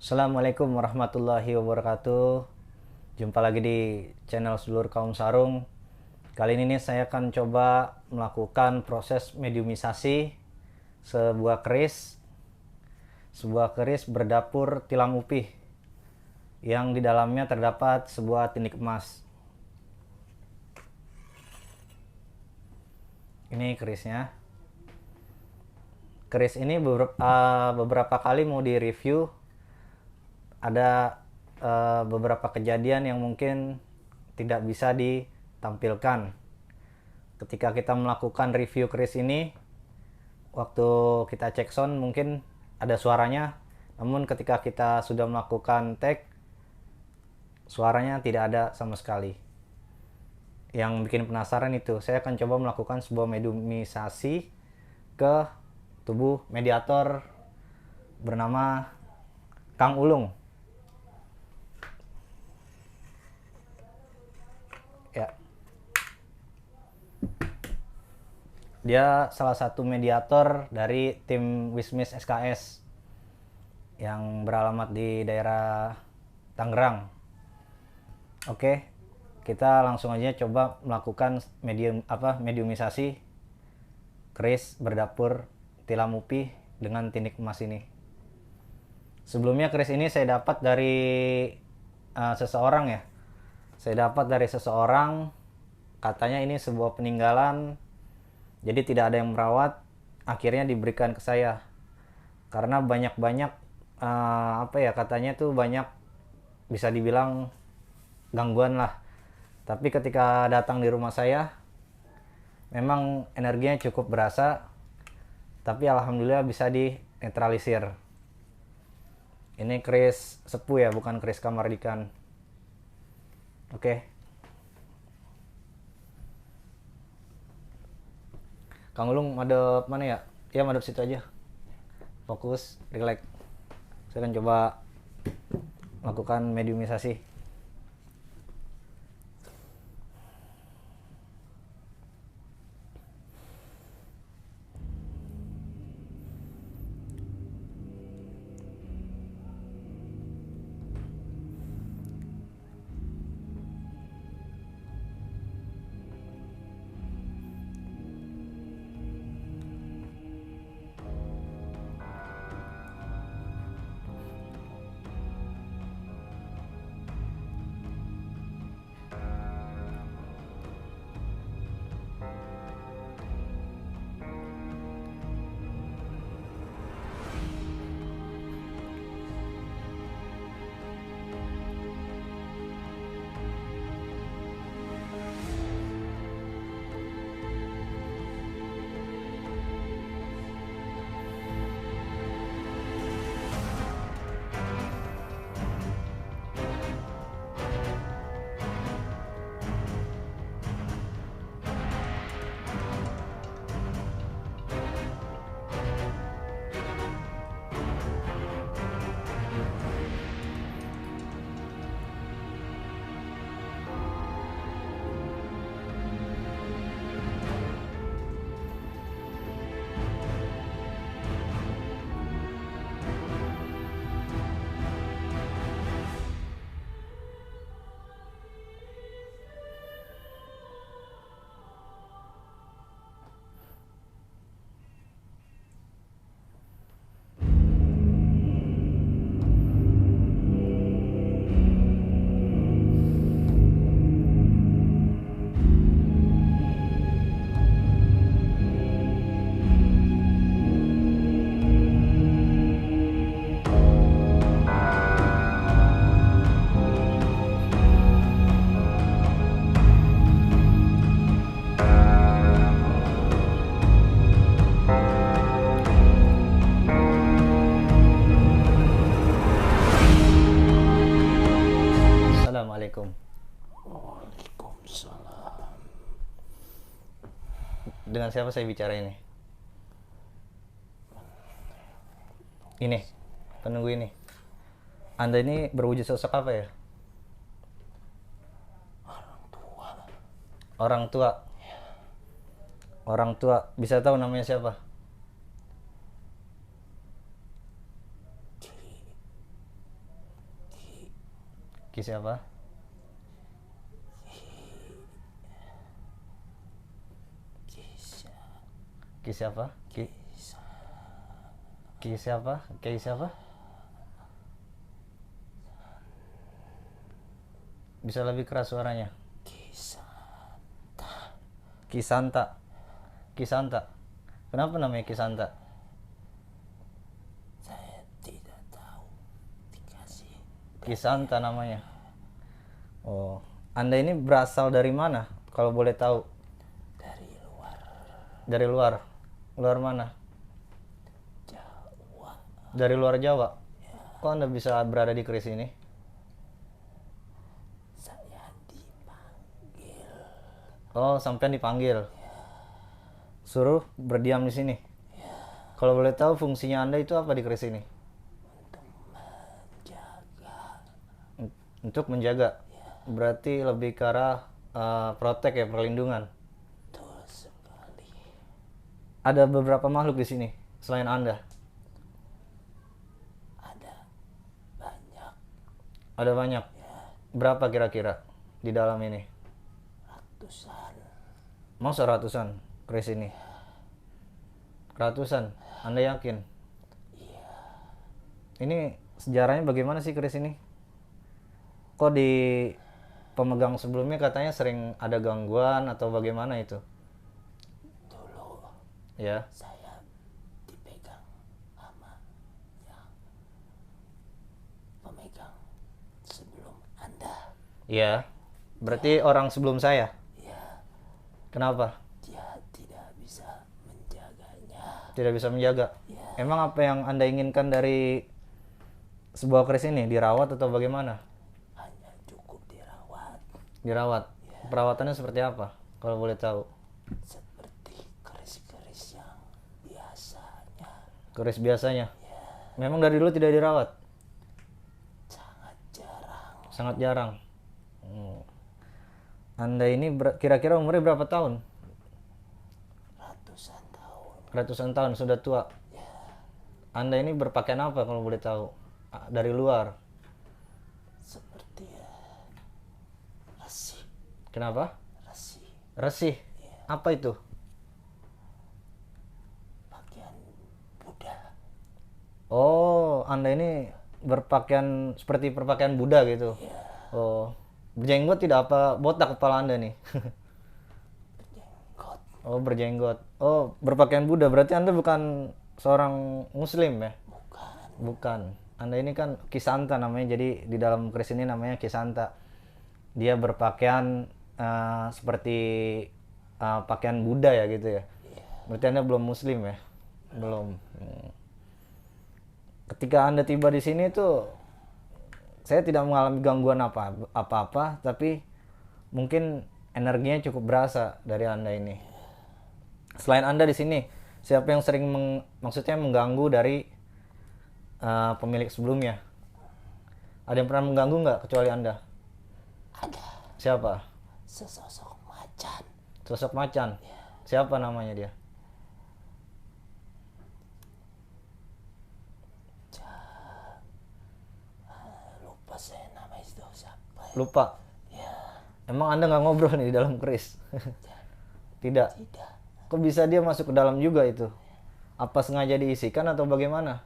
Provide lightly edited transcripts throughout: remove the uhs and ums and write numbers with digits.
Assalamualaikum warahmatullahi wabarakatuh. Jumpa lagi di channel Sedulur Kaum Sarung. Kali ini nih saya akan coba melakukan proses mediumisasi sebuah keris. Sebuah keris berdapur tilam upih yang di dalamnya terdapat sebuah tindik emas. Ini kerisnya. Keris ini beberapa kali mau di-review. Ada beberapa kejadian yang mungkin tidak bisa ditampilkan ketika kita melakukan review keris ini. Waktu kita cek sound mungkin ada suaranya, namun ketika kita sudah melakukan tag, suaranya tidak ada sama sekali. Yang bikin penasaran itu, saya akan coba melakukan sebuah mediumisasi ke tubuh mediator bernama Kang Ulung. Ya, dia salah satu mediator dari tim Wismis SKS yang beralamat di daerah Tangerang. Oke, kita langsung aja coba melakukan mediumisasi keris berdapur tilam upih dengan tindik emas ini. Sebelumnya keris ini saya dapat dari seseorang ya. Saya dapat dari seseorang, katanya ini sebuah peninggalan, jadi tidak ada yang merawat, akhirnya diberikan ke saya. Karena banyak-banyak katanya tuh banyak, bisa dibilang gangguan lah. Tapi ketika datang di rumah saya, memang energinya cukup berasa, tapi alhamdulillah bisa dinetralisir. Ini keris sepuh ya, bukan keris kamardikan. Oke. Kang Ulung madep mana ya? Ya madep situ aja. Fokus, relax. Saya akan coba melakukan mediumisasi. Assalamualaikum. Waalaikumsalam. Dengan siapa saya bicara ini? Ini, penunggu ini. Anda ini berwujud sosok apa ya? Orang tua. Orang tua. Orang tua. Bisa tahu namanya siapa? Ki siapa? Ki siapa? Ki siapa? Ki siapa? Bisa lebih keras suaranya. Kisanta. Kisanta. Kenapa namanya Kisanta? Saya tidak tahu. Dikasih Kisanta namanya. Oh, Anda ini berasal dari mana? Kalau boleh tahu. dari luar Dari luar. Luar mana? Jawa. Dari luar Jawa. Kok Anda bisa berada di keris ini? Saya dipanggil. Oh, sampean dipanggil. Suruh berdiam di sini. Kalau boleh tahu fungsinya Anda itu apa di keris ini? Untuk menjaga. Berarti lebih ke arah protek ya, perlindungan. Betul sekali. Ada beberapa makhluk di sini selain Anda. Ada banyak Ada banyak. Berapa kira-kira di dalam ini? ratusan. Masa ratusan keris ini? Ratusan? Anda yakin? Ini sejarahnya bagaimana sih keris ini? Kok di pemegang sebelumnya katanya sering ada gangguan atau bagaimana itu? Dulu Ya, saya dipegang sama yang pemegang sebelum Anda. iya. Berarti orang sebelum saya. Ya, Kenapa? dia tidak bisa menjaganya. Tidak bisa menjaga. Emang apa yang Anda inginkan dari sebuah keris ini? Dirawat atau bagaimana? Hanya cukup dirawat Dirawat. Perawatannya seperti apa? Kalau boleh tahu. seperti keris-keris yang biasanya. Keris biasanya. Memang dari dulu tidak dirawat. Sangat jarang. Sangat jarang. Anda ini kira-kira umurnya berapa tahun? Ratusan tahun. Ratusan tahun, sudah tua. Anda ini berpakaian apa kalau boleh tahu? Dari luar. Seperti resi. Kenapa? Resi. Resih. Apa itu? Pakaian Buddha. Oh, Anda ini berpakaian seperti perpakaian Buddha gitu. Oh, berjenggot tidak apa botak kepala Anda nih? Berjenggot. Oh, berjenggot. Oh, berpakaian Buddha. Berarti Anda bukan seorang muslim ya? Bukan. Bukan. Anda ini kan Kisanta namanya. Jadi di dalam keris ini namanya Kisanta. Dia berpakaian seperti pakaian Buddha ya gitu ya. Berarti Anda belum muslim ya? Belum. Ketika Anda tiba di sini tuh saya tidak mengalami gangguan apa-apa, tapi mungkin energinya cukup berasa dari Anda ini. Selain Anda di sini, siapa yang sering maksudnya mengganggu dari pemilik sebelumnya? Ada yang pernah mengganggu nggak kecuali Anda? Ada Siapa? sesosok macan. Sosok macan. Siapa namanya dia? Lupa saya nama itu siapa ya? Lupa. Ya, Emang Anda nggak ngobrol nih di dalam keris? Tidak. tidak. Kok bisa dia masuk ke dalam juga itu? Apa sengaja diisikan atau bagaimana?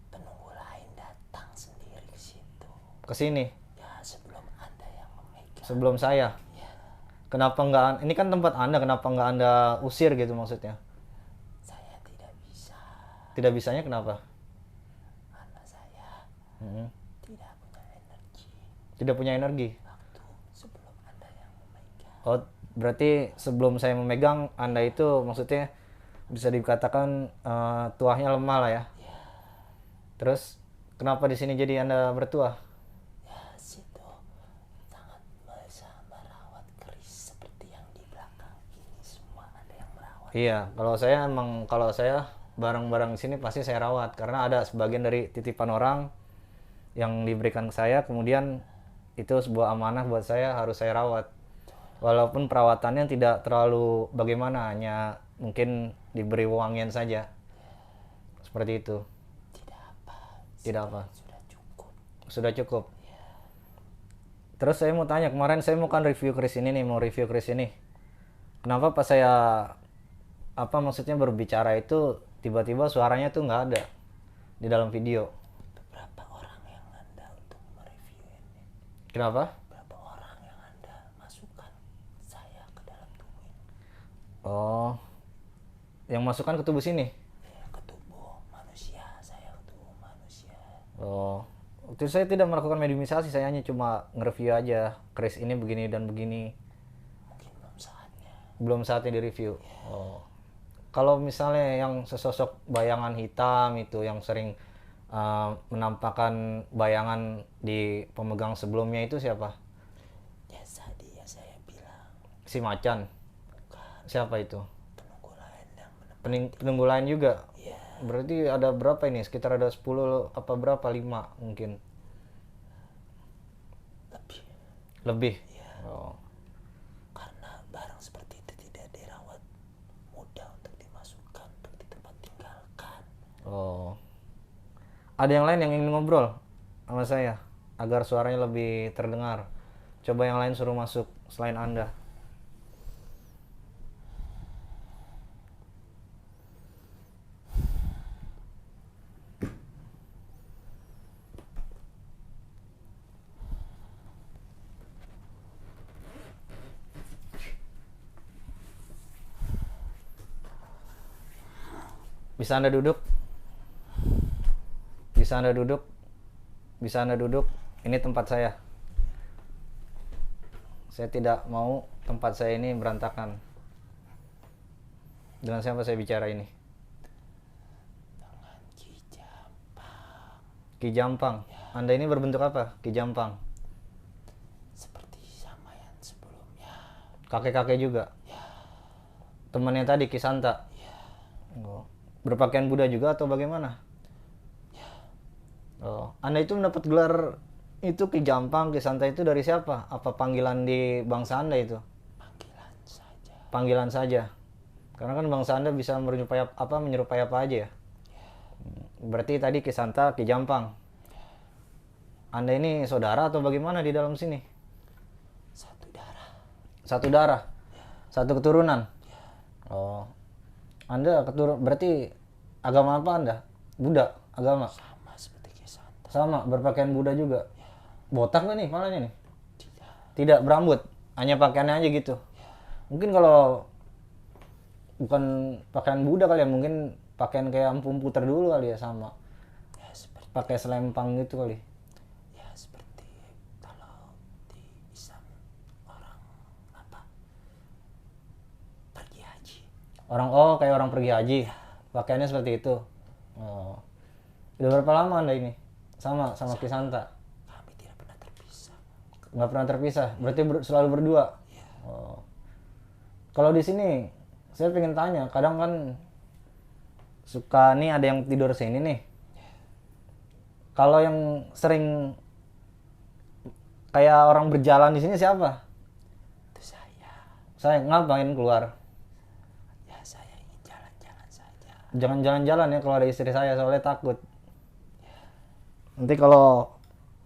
Penunggu lain datang sendiri ke situ. Ke sini Ya, sebelum Anda yang memegang. sebelum saya. Kenapa nggak? Ini kan tempat Anda, kenapa nggak Anda usir gitu maksudnya? Saya tidak bisa. Tidak bisanya kenapa? Karena saya Mm-mm. tidak punya energi. Tidak punya energi. Waktu sebelum Anda yang memegang. Oh, berarti sebelum saya memegang Anda itu maksudnya bisa dikatakan tuahnya lemah lah ya. Terus kenapa di sini jadi Anda bertuah? Ya, situ sangat bisa merawat keris seperti yang di belakang ini semua ada yang merawat. Iya, kalau saya barang-barang di sini pasti saya rawat karena ada sebagian dari titipan orang yang diberikan ke saya, kemudian itu sebuah amanah buat saya, harus saya rawat. Walaupun perawatannya tidak terlalu bagaimana, hanya mungkin diberi wangian saja. Seperti itu. Tidak apa. Tidak apa. Sudah cukup. Sudah cukup. Terus saya mau tanya, kemarin saya mau kan review Chris ini nih, mau review Chris ini. Kenapa pas saya apa maksudnya berbicara itu tiba-tiba suaranya tuh nggak ada di dalam video? Beberapa orang yang Anda untuk mereview ini. Kenapa? Berapa orang yang Anda masukkan saya ke dalam tubuh ini? Oh, yang masukkan ke tubuh sini. Ya, ke tubuh manusia, saya ke tubuh manusia. Oh, waktu itu saya tidak melakukan mediumisasi, saya hanya cuma nge-review aja. Chris ini begini dan begini. Mungkin belum saatnya. Belum saatnya di-review. Oh. Kalau misalnya yang sesosok bayangan hitam itu yang sering menampakkan bayangan di pemegang sebelumnya itu siapa? Ya tadi ya saya bilang, Si Macan. bukan Siapa itu? penunggu lain yang menemani. Penunggu lain juga. Ya, Berarti ada berapa ini? Sekitar ada 10 apa berapa? 5 mungkin. lebih. Lebih. Ya, Oh. karena barang seperti itu tidak dirawat mudah untuk dimasukkan, untuk di tempat tinggalkan. Oh. Ada yang lain yang ingin ngobrol sama saya agar suaranya lebih terdengar. Coba yang lain suruh masuk selain Anda. Bisa Anda duduk? Bisa Anda duduk? Bisa Anda duduk? Ini tempat saya. Saya tidak mau tempat saya ini berantakan. Dengan siapa saya bicara ini? Dengan Kijampang, Ki Jampang. Anda ini berbentuk apa? Ki Jampang. seperti sama yang sebelumnya. Kakek-kakek juga. Temannya tadi Ki Santa. Oh. Berpakaian Buddha juga atau bagaimana? Oh, Anda itu mendapat gelar itu Ki Jampang, Ki Santa itu dari siapa? Apa panggilan di bangsa Anda itu? Panggilan saja. Panggilan saja. Karena kan bangsa Anda bisa menyerupai apa aja ya. Berarti tadi Ki Santa, Ki Jampang. Anda ini saudara atau bagaimana di dalam sini? Satu darah. Satu darah. Satu keturunan. Oh. Anda berarti agama apa Anda? Buddha agama. Sama seperti Kisanta. Sama, berpakaian Buddha juga. Botak nggak nih palanya nih? Tidak. Tidak berambut, hanya pakaiannya aja gitu. Mungkin kalau bukan pakaian Buddha kali ya, mungkin pakaian kayak empu-empu terdulu kali ya, sama. Ya seperti Pakai selempang gitu kali. ya seperti kalau di Islam orang apa? Pergi haji. Kayak orang pergi haji. Pakaiannya seperti itu. Oh. Udah berapa lama Anda ini? Sama Ki Santa? Kami tidak pernah terpisah. Nggak pernah terpisah. Berarti selalu berdua. Oh. Kalau di sini saya pengen tanya, kadang kan suka nih ada yang tidur sini nih. Kalau yang sering kayak orang berjalan di sini siapa? Itu saya. Saya ngapain keluar? Ya saya ingin jalan-jalan saja. Jangan jalan-jalan ya kalau ada istri saya, soalnya takut. Nanti kalau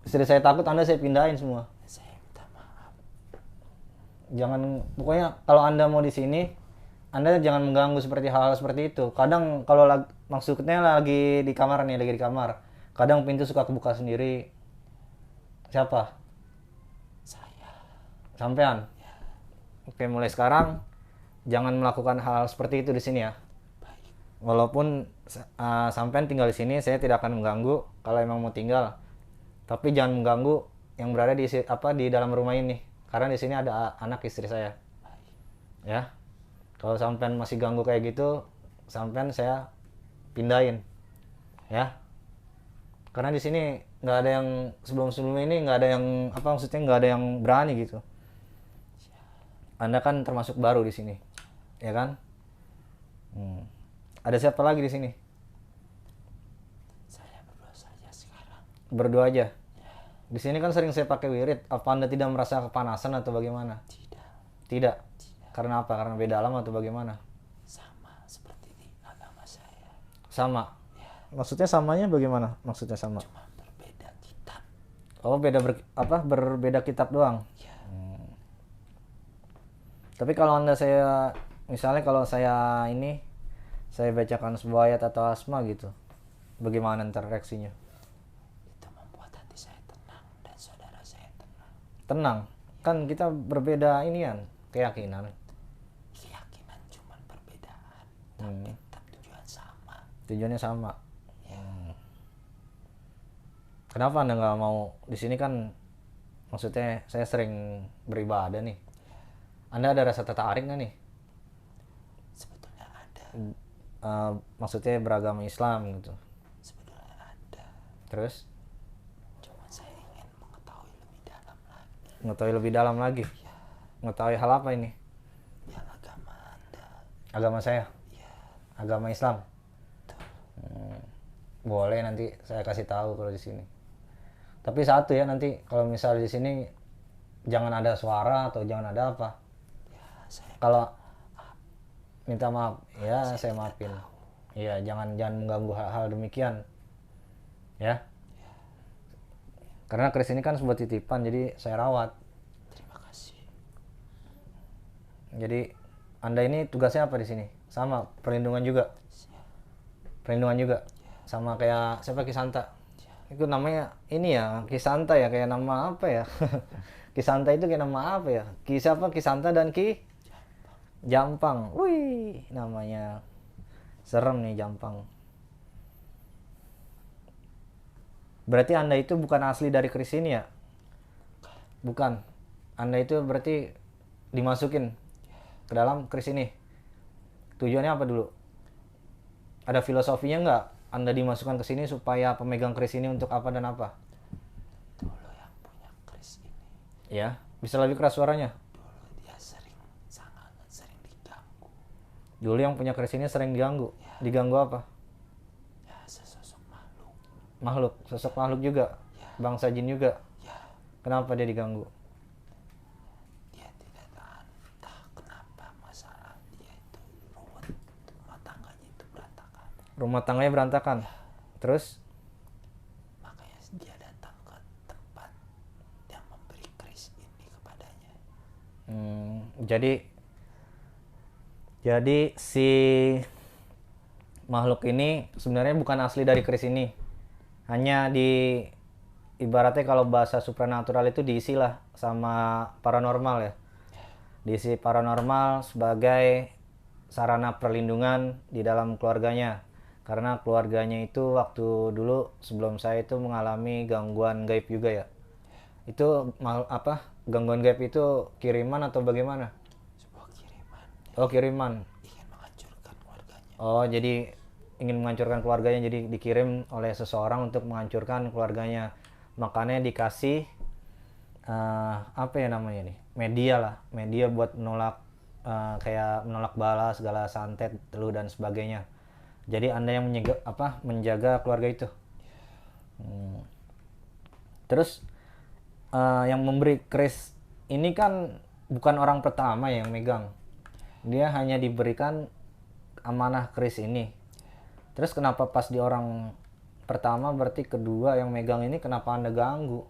istri saya takut, Anda saya pindahin semua. Saya minta maaf. Jangan, pokoknya kalau Anda mau di sini, Anda jangan mengganggu seperti hal-hal seperti itu. Kadang kalau maksudnya lagi di kamar nih, lagi di kamar, kadang pintu suka kebuka sendiri. Siapa? Saya. Sampean. Oke, mulai sekarang jangan melakukan hal seperti itu di sini ya. Baik. Walaupun sampean tinggal di sini, saya tidak akan mengganggu kalau emang mau tinggal. Tapi jangan mengganggu yang berada di dalam rumah ini, karena di sini ada anak istri saya. Baik. Ya. Kalau sampean masih ganggu kayak gitu, sampean saya pindahin. Ya. Karena di sini nggak ada yang sebelum-sebelumnya ini nggak ada yang maksudnya nggak ada yang berani gitu. Anda kan termasuk baru di sini, ya kan? Ada siapa lagi di sini? Saya berdua saja sekarang. Berdua aja. Di sini kan sering saya pakai wirid. Apa Anda tidak merasa kepanasan atau bagaimana? Tidak. Tidak. Karena apa? Karena beda alam atau bagaimana? Sama seperti di agama saya. Sama. Maksudnya samanya bagaimana? Maksudnya sama. Cuma berbeda kitab. Oh, berbeda kitab doang. Ya, Tapi kalau misalnya kalau saya bacakan sebuah ayat atau asma gitu, bagaimana ntar reaksinya? itu membuat hati saya tenang dan saudara saya tenang. Tenang, kan kita berbeda inian keyakinan. Keyakinan cuma perbedaan, tapi tetap tujuan sama. Tujuannya sama. Ya, Kenapa anda nggak mau di sini kan? Maksudnya saya sering beribadah nih. Anda ada rasa tertarik nggak nih? sebetulnya ada, Maksudnya beragama Islam gitu. sebetulnya ada. Terus Cuma saya ingin mengetahui lebih dalam lagi. mengetahui lebih dalam lagi. Ya, Mengetahui hal apa ini? yang agama Anda. Agama saya, Ya, agama Islam. betul. Boleh nanti saya kasih tahu kalau di sini. Tapi satu ya, nanti kalau misalnya di sini jangan ada suara atau jangan ada apa. Ya, saya Kalau minta maaf, ya saya maafin. Iya, jangan mengganggu hal-hal demikian. Ya. Karena keris ini kan sebuah titipan, jadi saya rawat. terima kasih. Jadi Anda ini tugasnya apa di sini? Sama, perlindungan juga. Siap. Perlindungan juga. Sama kayak siapa, Kisanta. Itu namanya ini ya, Kisanta ya, kayak nama apa ya? Kisanta itu kayak nama apa ya? Kisanta dan Jampang. Wih, namanya serem nih, Jampang. Berarti Anda itu bukan asli dari keris ini ya? Bukan. Anda itu berarti dimasukin ke dalam keris ini. Tujuannya apa dulu? Ada filosofinya nggak? Anda dimasukkan ke sini supaya pemegang keris ini untuk apa dan apa? Dulu yang punya keris ini, Ya, bisa lebih keras suaranya. dulu dia sangat sering diganggu. Dulu yang punya keris ini sering diganggu. Diganggu apa? Ya, sesosok makhluk. Makhluk, sosok makhluk juga. Bangsa jin juga. Ya, Kenapa dia diganggu? dia tidak tahan. Entah kenapa masalah dia itu ruwet. Rumah tangganya itu berantakan. Rumah tangganya berantakan. Terus Makanya dia datang ke tempat yang memberi keris ini kepadanya. jadi si makhluk ini sebenarnya bukan asli dari keris ini. Hanya ibaratnya kalau bahasa supranatural itu diisi lah sama paranormal ya. Diisi paranormal sebagai sarana perlindungan di dalam keluarganya. Karena keluarganya itu waktu dulu sebelum saya itu mengalami gangguan gaib juga ya. Itu gangguan gaib itu kiriman atau bagaimana? Sebuah kiriman Oh, kiriman. ingin menghancurkan keluarganya. Oh, jadi ingin menghancurkan keluarganya, jadi dikirim oleh seseorang untuk menghancurkan keluarganya. Makanya dikasih apa ya namanya nih? Media lah, media buat menolak kayak menolak bala, segala santet, teluh dan sebagainya. Jadi Anda yang menjaga keluarga itu. Terus yang memberi keris ini kan bukan orang pertama yang megang. Dia hanya diberikan amanah keris ini. Terus kenapa pas di orang pertama berarti kedua yang megang ini kenapa Anda ganggu?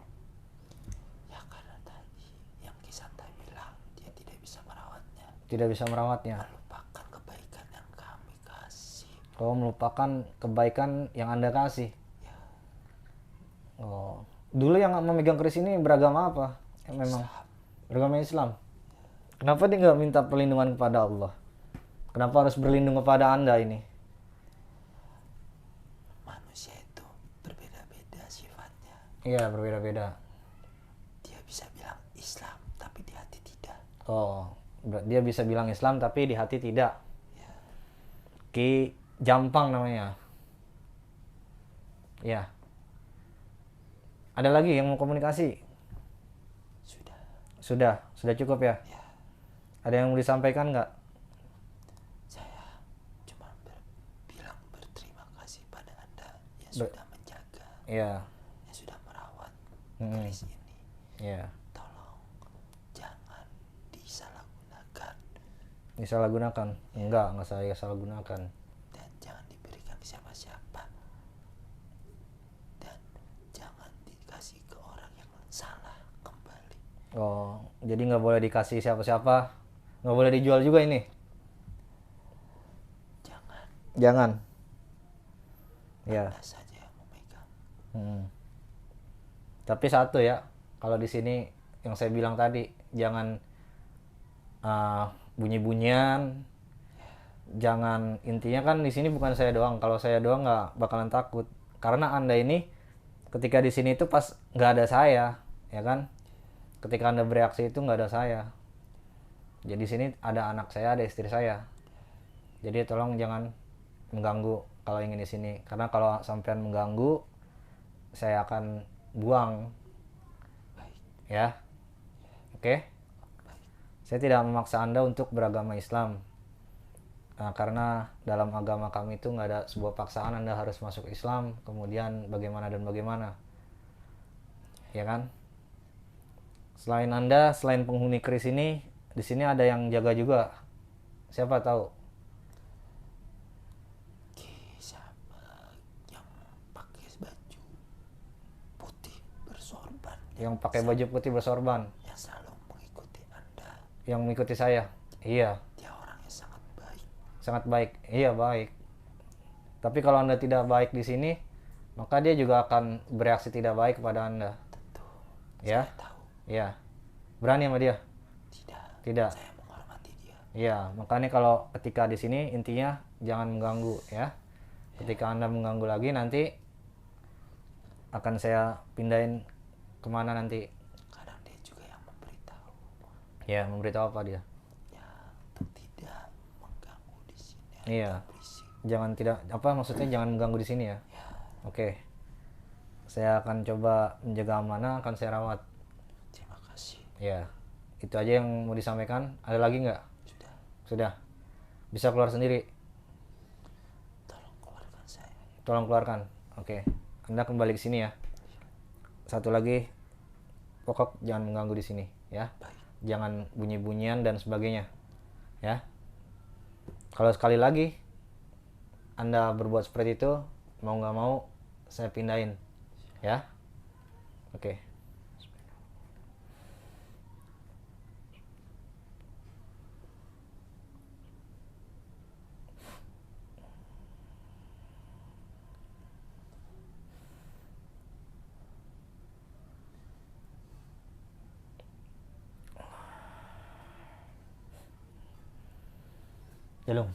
Ya karena tadi yang Kisanta bilang dia tidak bisa merawatnya. Tidak bisa merawatnya. Melupakan kebaikan yang kami kasih. Oh, melupakan kebaikan yang Anda kasih. Ya, Oh. Dulu yang memegang keris ini beragama apa? Memang beragama Islam. Kenapa dia nggak minta perlindungan kepada Allah? Kenapa harus berlindung kepada Anda ini? manusia itu berbeda-beda sifatnya. Iya, berbeda-beda. Dia bisa bilang Islam tapi di hati tidak. Oh, dia bisa bilang Islam tapi di hati tidak. Ya, Ki Jampang namanya. Ya. Ada lagi yang mau komunikasi? sudah. Sudah cukup ya? Ya, Ada yang mau disampaikan nggak? saya cuma bilang berterima kasih pada Anda yang sudah menjaga, Iya, yang sudah merawat Mm-mm. keris ini. iya. Tolong jangan disalahgunakan Disalahgunakan? Enggak saya salahgunakan. dan jangan diberikan ke siapa-siapa dan jangan dikasih ke orang yang Oh, jadi nggak boleh dikasih siapa-siapa, nggak boleh dijual juga ini. Jangan. Jangan. Ya. Anda saja yang memegang. Hmm. Tapi satu ya, kalau di sini yang saya bilang tadi, jangan bunyi-bunyian, jangan, intinya kan di sini bukan saya doang. Kalau saya doang nggak bakalan takut, karena anda ini ketika di sini itu pas nggak ada saya, ya kan? Ketika anda bereaksi itu nggak ada saya. Jadi di sini ada anak saya, ada istri saya. Jadi tolong jangan mengganggu kalau ingin di sini, karena kalau sampean mengganggu, saya akan buang, Baik. ya. Oke? Saya tidak memaksa anda untuk beragama Islam. Nah, karena dalam agama kami itu nggak ada sebuah paksaan anda harus masuk Islam, kemudian bagaimana dan bagaimana, ya kan? Selain anda, selain penghuni keris ini, di sini ada yang jaga juga. Siapa tahu? Siapa yang pakai baju putih bersorban Yang pakai baju putih bersorban, yang selalu mengikuti Anda? yang mengikuti saya. Iya, Dia orangnya sangat baik. sangat baik. Iya, baik. Tapi kalau anda tidak baik di sini, maka dia juga akan bereaksi tidak baik kepada anda. Tentu. Ya, Saya tahu. iya. Berani sama dia? Tidak. Tidak. Saya menghormati dia. Iya, makanya kalau ketika di sini intinya jangan mengganggu ya. Ketika anda mengganggu lagi, nanti akan saya pindahin kemana nanti. Kadang dia juga yang memberitahu. Ya, memberitahu apa dia? Ya, untuk tidak mengganggu di sini. Iya. Atau berisik. Jangan tidak, apa maksudnya jangan mengganggu di sini ya? Ya, Oke. Saya akan coba menjaga amanah, akan saya rawat. terima kasih. Ya. Itu aja yang mau disampaikan. Ada lagi nggak? Sudah. Sudah. Bisa keluar sendiri. Tolong keluarkan saya. Tolong keluarkan. Oke. Anda kembali ke sini ya. Satu lagi, pokok jangan mengganggu di sini ya. Baik. Jangan bunyi-bunyian dan sebagainya. Ya. Kalau sekali lagi Anda berbuat seperti itu, mau nggak mau saya pindahin. Ya. Oke. Jalung.